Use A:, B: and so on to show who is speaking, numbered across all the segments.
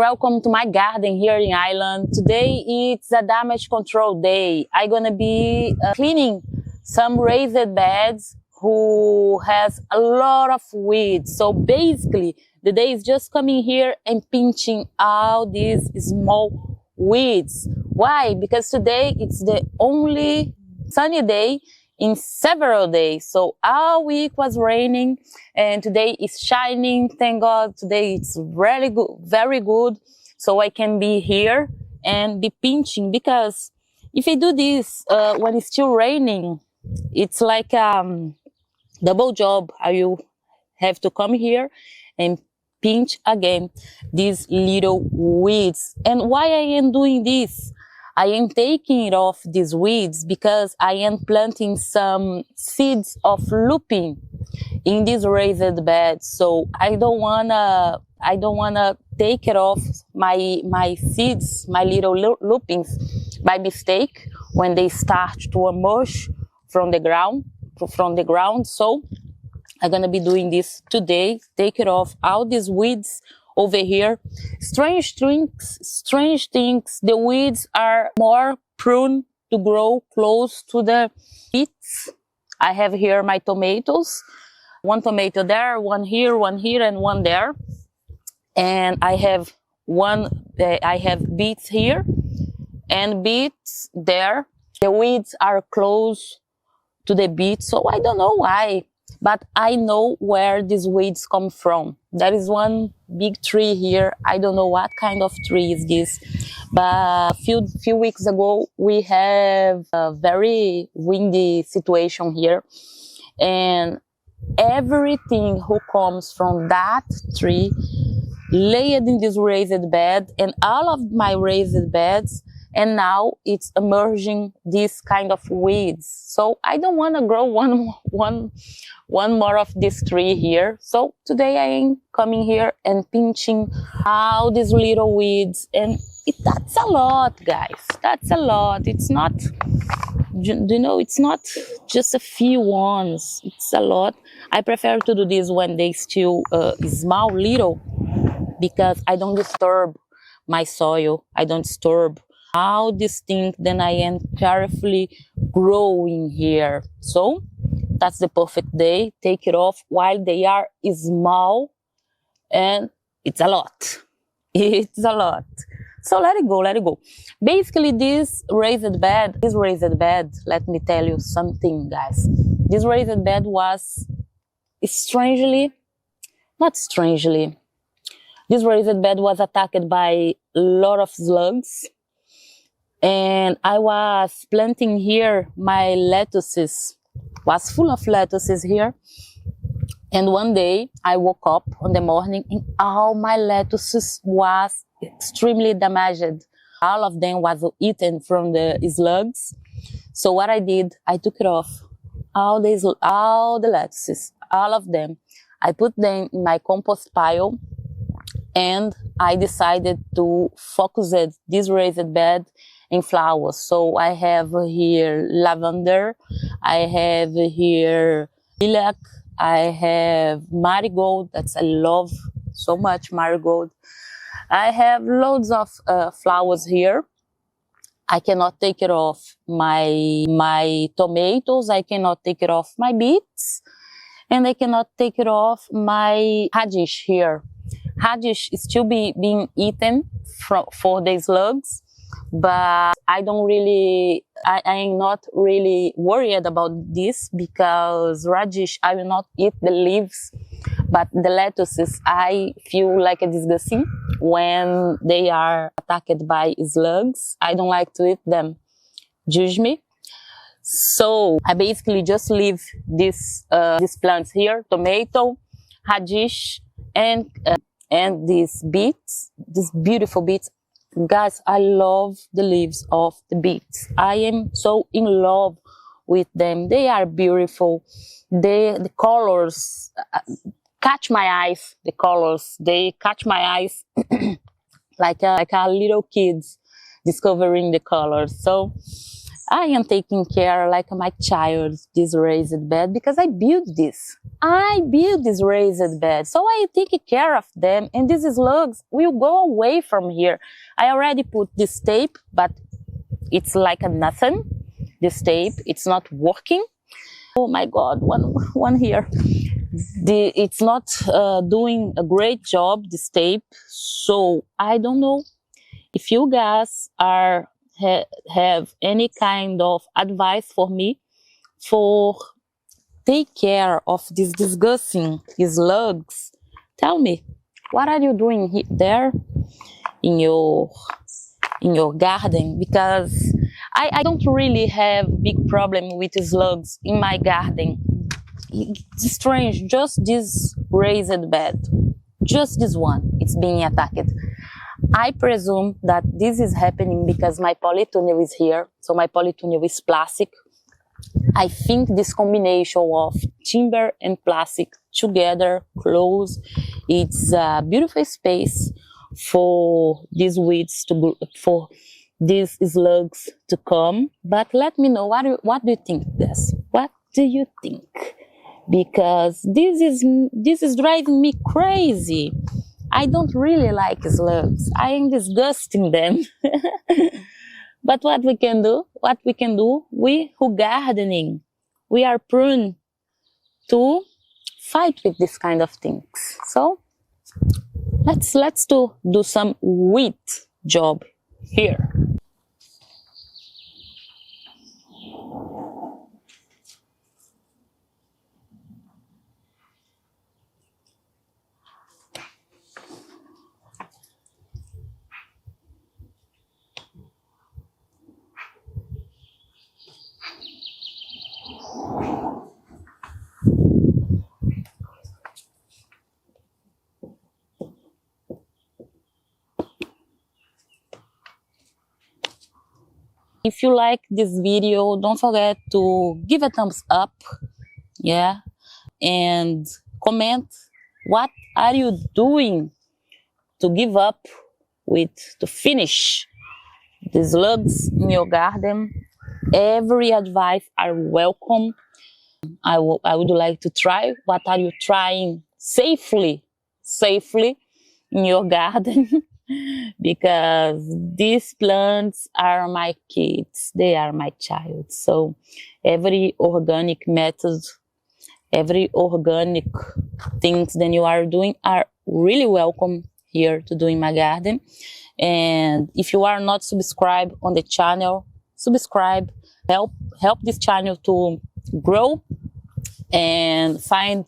A: Welcome to my garden here in Ireland. Today it's a damage control day. I'm gonna be cleaning some raised beds who has a lot of weeds. So basically the day is just coming here and pinching all these small weeds. Why? Because today it's the only sunny day in several days. So all week was raining and today is shining. Thank God today it's really good, very good. So I can be here and be pinching, because if I do this when it's still raining, it's like double job. I will have to come here and pinch again these little weeds. And why I am doing this? I am taking it off these weeds because I am planting some seeds of lupin in this raised bed. So I don't wanna take it off my seeds, my little lupins, by mistake when they start to emerge from the ground. So I'm gonna be doing this today. Take it off all these weeds over here. Strange things. The weeds are more prone to grow close to the pits. I have here my tomatoes. One tomato there, one here, and one there. And I have beets here and beets there. The weeds are close to the beets, so I don't know why, but I know where these weeds come from. There is one big tree here. I don't know what kind of tree is this, but a few weeks ago we have a very windy situation here, and everything who comes from that tree laid in this raised bed and all of my raised beds, and now it's emerging this kind of weeds. So I don't want to grow one more of this tree here. So today I am coming here and pinching all these little weeds, and that's a lot, guys. That's a lot. It's not, it's not just a few ones. It's a lot. I prefer to do this when they still small, little, because I don't disturb my soil. I don't disturb all these things. Then I am carefully growing here. So that's the perfect day. Take it off while they are small, and it's a lot. It's a lot. So let it go. Basically, this raised bed, let me tell you something, guys. This raised bed was this raised bed was attacked by a lot of slugs. And I was planting here my lettuces, was full of lettuces here. And one day I woke up in the morning and all my lettuces was extremely damaged. All of them was eaten from the slugs. So what I did, I took it off, all the lettuces, all of them. I put them in my compost pile, and I decided to focus this raised bed in flowers. So I have here lavender, I have here lilac, I have marigold. I love so much marigold. I have loads of flowers here. I cannot take it off my tomatoes. I cannot take it off my beets, and I cannot take it off my radish here. Radish is still being eaten for the slugs, but I am not really worried about this, because radish, I will not eat the leaves, but the lettuces, I feel like it's disgusting when they are attacked by slugs. I don't like to eat them. Judge me. So I basically just leave these plants here, tomato, radish, and these beets, these beautiful beets. Guys, I love the leaves of the beets. I am so in love with them. They are beautiful. The colors catch my eyes. The colors, they catch my eyes like a little kids discovering the colors. So I am taking care like my child, this raised bed, because I built this. I built this raised bed, so I take care of them, and these slugs will go away from here. I already put this tape, but it's like a nothing. This tape, it's not working. Oh my God, one here. It's not doing a great job, this tape. So I don't know if you guys have any kind of advice for me for take care of these disgusting slugs. Tell me, what are you doing there in your garden? Because I don't really have big problem with slugs in my garden. It's strange, just this raised bed, just this one, it's being attacked. I presume that this is happening because my polytunnel is here, so my polytunnel is plastic. I think this combination of timber and plastic together, close, it's a beautiful space for these weeds for these slugs to come. But let me know, what do you think this? What do you think? Because this is driving me crazy. I don't really like slugs. I am disgusting them. But what we can do, we who gardening, we are prone to fight with this kind of things. So let's do some weed job here. If you like this video, don't forget to give a thumbs up, yeah, and comment what are you doing to give up to finish the slugs in your garden. Every advice are welcome. I would like to try. What are you trying safely in your garden? Because these plants are my kids, they are my child. So every organic method, every organic things that you are doing are really welcome here to do in my garden. And if you are not subscribed on the channel, subscribe, help this channel to grow and find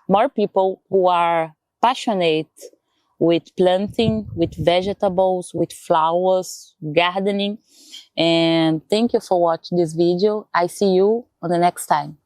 A: more people who are passionate with planting, with vegetables, with flowers, gardening. And thank you for watching this video. I see you on the next time.